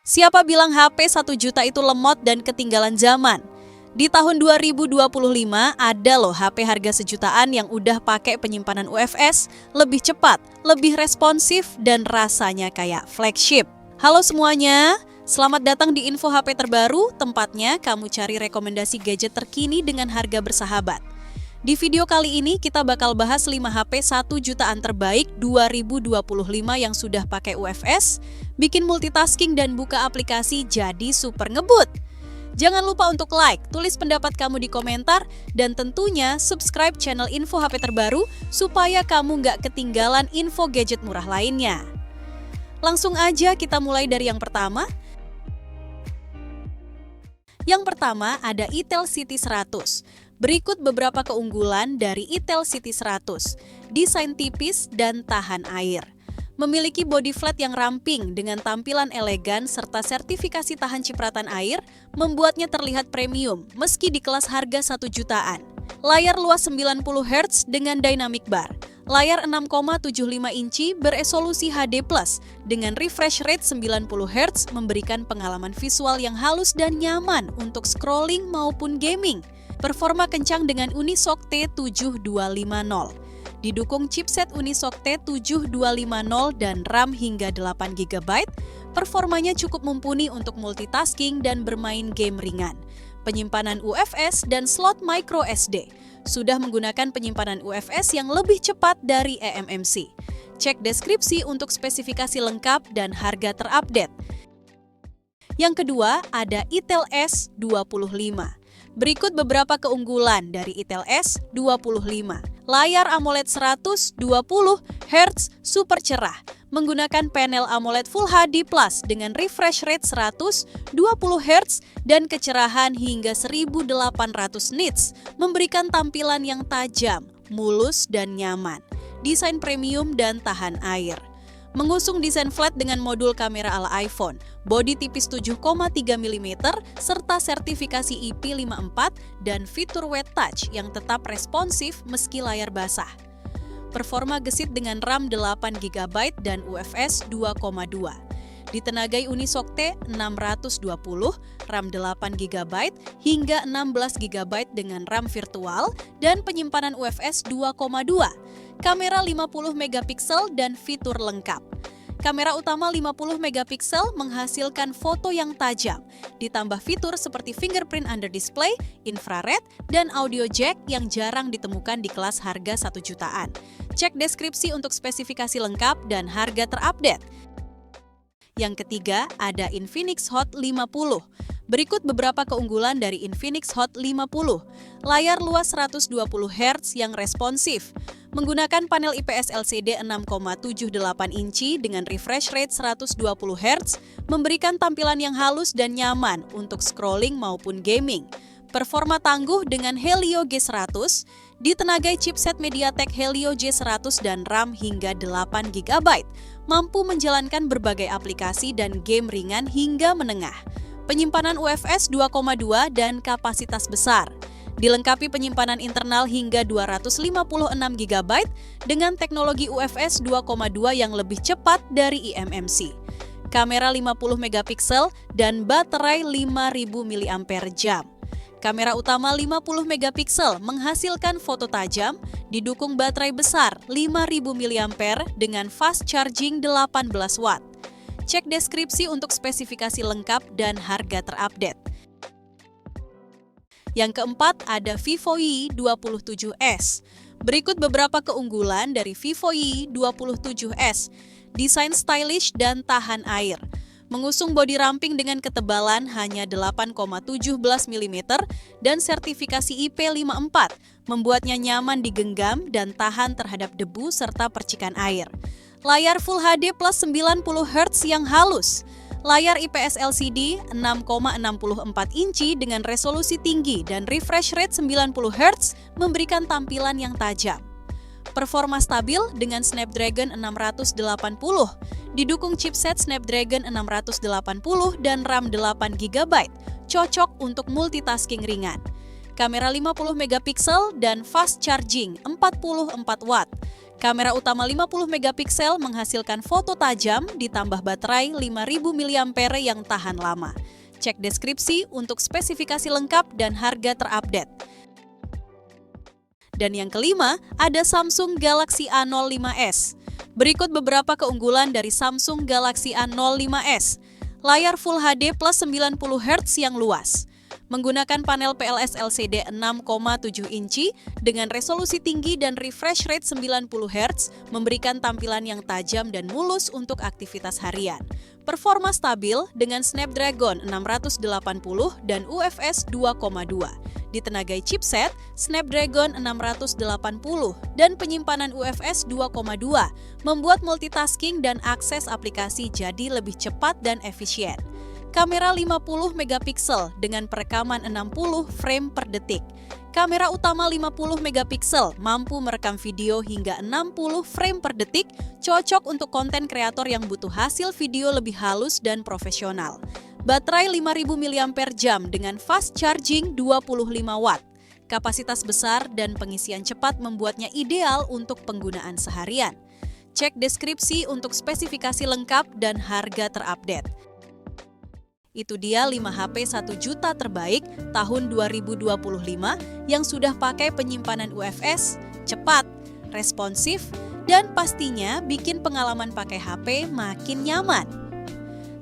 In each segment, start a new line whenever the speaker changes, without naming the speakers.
Siapa bilang HP 1 juta itu lemot dan ketinggalan zaman? Di tahun 2025 ada loh HP harga sejutaan yang udah pakai penyimpanan UFS, lebih cepat, lebih responsif, dan rasanya kayak flagship. Halo semuanya, selamat datang di Info HP Terbaru, tempatnya kamu cari rekomendasi gadget terkini dengan harga bersahabat. Di video kali ini kita bakal bahas 5 HP 1 jutaan terbaik 2025 yang sudah pakai UFS, bikin multitasking dan buka aplikasi jadi super ngebut. Jangan lupa untuk like, tulis pendapat kamu di komentar, dan tentunya subscribe channel Info HP Terbaru supaya kamu nggak ketinggalan info gadget murah lainnya. Langsung aja kita mulai dari yang pertama. Yang pertama ada Itel City 100. Berikut beberapa keunggulan dari Itel City 100. Desain tipis dan tahan air. Memiliki body flat yang ramping dengan tampilan elegan serta sertifikasi tahan cipratan air, membuatnya terlihat premium meski di kelas harga 1 jutaan. Layar luas 90 Hz dengan dynamic bar. Layar 6,75 inci beresolusi HD+, dengan refresh rate 90 Hz memberikan pengalaman visual yang halus dan nyaman untuk scrolling maupun gaming. Performa kencang dengan Unisoc T7250. Didukung chipset Unisoc T7250 dan RAM hingga 8 GB, performanya cukup mumpuni untuk multitasking dan bermain game ringan. Penyimpanan UFS dan slot micro SD. Sudah menggunakan penyimpanan UFS yang lebih cepat dari eMMC. Cek deskripsi untuk spesifikasi lengkap dan harga terupdate. Yang kedua, ada Itel S25. Berikut beberapa keunggulan dari Itel S25. Layar AMOLED 120 Hz super cerah, menggunakan panel AMOLED Full HD Plus dengan refresh rate 120 Hz dan kecerahan hingga 1800 nits, memberikan tampilan yang tajam, mulus, dan nyaman. Desain premium dan tahan air. Mengusung desain flat dengan modul kamera ala iPhone, bodi tipis 7,3 mm, serta sertifikasi IP54 dan fitur Wet Touch yang tetap responsif meski layar basah. Performa gesit dengan RAM 8 GB dan UFS 2,2. Ditenagai Unisoc T620, RAM 8 GB hingga 16 GB dengan RAM virtual dan penyimpanan UFS 2,2. Kamera 50 megapiksel dan fitur lengkap. Kamera utama 50 megapiksel menghasilkan foto yang tajam, ditambah fitur seperti fingerprint under display, infrared, dan audio jack yang jarang ditemukan di kelas harga 1 jutaan. Cek deskripsi untuk spesifikasi lengkap dan harga terupdate. Yang ketiga, ada Infinix Hot 50. Berikut beberapa keunggulan dari Infinix Hot 50. Layar luas 120 Hz yang responsif. Menggunakan panel IPS LCD 6,78 inci dengan refresh rate 120 Hz, memberikan tampilan yang halus dan nyaman untuk scrolling maupun gaming. Performa tangguh dengan Helio G100, ditenagai chipset MediaTek Helio J100 dan RAM hingga 8 GB, mampu menjalankan berbagai aplikasi dan game ringan hingga menengah. Penyimpanan UFS 2,2 dan kapasitas besar. Dilengkapi penyimpanan internal hingga 256 GB dengan teknologi UFS 2,2 yang lebih cepat dari eMMC. Kamera 50 megapiksel dan baterai 5000 mAh. Kamera utama 50 megapiksel menghasilkan foto tajam, didukung baterai besar 5000 mAh dengan fast charging 18 watt. Cek deskripsi untuk spesifikasi lengkap dan harga terupdate. Yang keempat ada Vivo Y27s. Berikut beberapa keunggulan dari Vivo Y27s. Desain stylish dan tahan air. Mengusung bodi ramping dengan ketebalan hanya 8,17 mm dan sertifikasi IP54, membuatnya nyaman digenggam dan tahan terhadap debu serta percikan air. Layar Full HD plus 90 Hz yang halus. Layar IPS LCD 6,64 inci dengan resolusi tinggi dan refresh rate 90 Hz memberikan tampilan yang tajam. Performa stabil dengan Snapdragon 680, didukung chipset Snapdragon 680 dan RAM 8 GB, cocok untuk multitasking ringan. Kamera 50 megapiksel dan fast charging 44 watt. Kamera utama 50 megapiksel menghasilkan foto tajam ditambah baterai 5000 mAh yang tahan lama. Cek deskripsi untuk spesifikasi lengkap dan harga terupdate. Dan yang kelima, ada Samsung Galaxy A05s. Berikut beberapa keunggulan dari Samsung Galaxy A05s. Layar Full HD plus 90 Hz yang luas. Menggunakan panel PLS LCD 6,7 inci dengan resolusi tinggi dan refresh rate 90 Hz memberikan tampilan yang tajam dan mulus untuk aktivitas harian. Performa stabil dengan Snapdragon 680 dan UFS 2,2. Ditenagai chipset Snapdragon 680 dan penyimpanan UFS 2,2 membuat multitasking dan akses aplikasi jadi lebih cepat dan efisien. Kamera 50 megapiksel dengan perekaman 60 frame per detik. Kamera utama 50 megapiksel mampu merekam video hingga 60 frame per detik, cocok untuk konten kreator yang butuh hasil video lebih halus dan profesional. Baterai 5000 mAh dengan fast charging 25 watt. Kapasitas besar dan pengisian cepat membuatnya ideal untuk penggunaan seharian. Cek deskripsi untuk spesifikasi lengkap dan harga terupdate. Itu dia 5 HP 1 juta terbaik tahun 2025 yang sudah pakai penyimpanan UFS, cepat, responsif, dan pastinya bikin pengalaman pakai HP makin nyaman.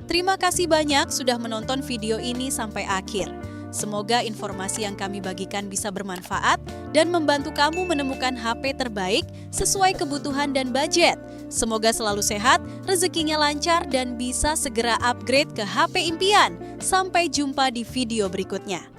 Terima kasih banyak sudah menonton video ini sampai akhir. Semoga informasi yang kami bagikan bisa bermanfaat dan membantu kamu menemukan HP terbaik sesuai kebutuhan dan budget. Semoga selalu sehat, rezekinya lancar, dan bisa segera upgrade ke HP impian. Sampai jumpa di video berikutnya.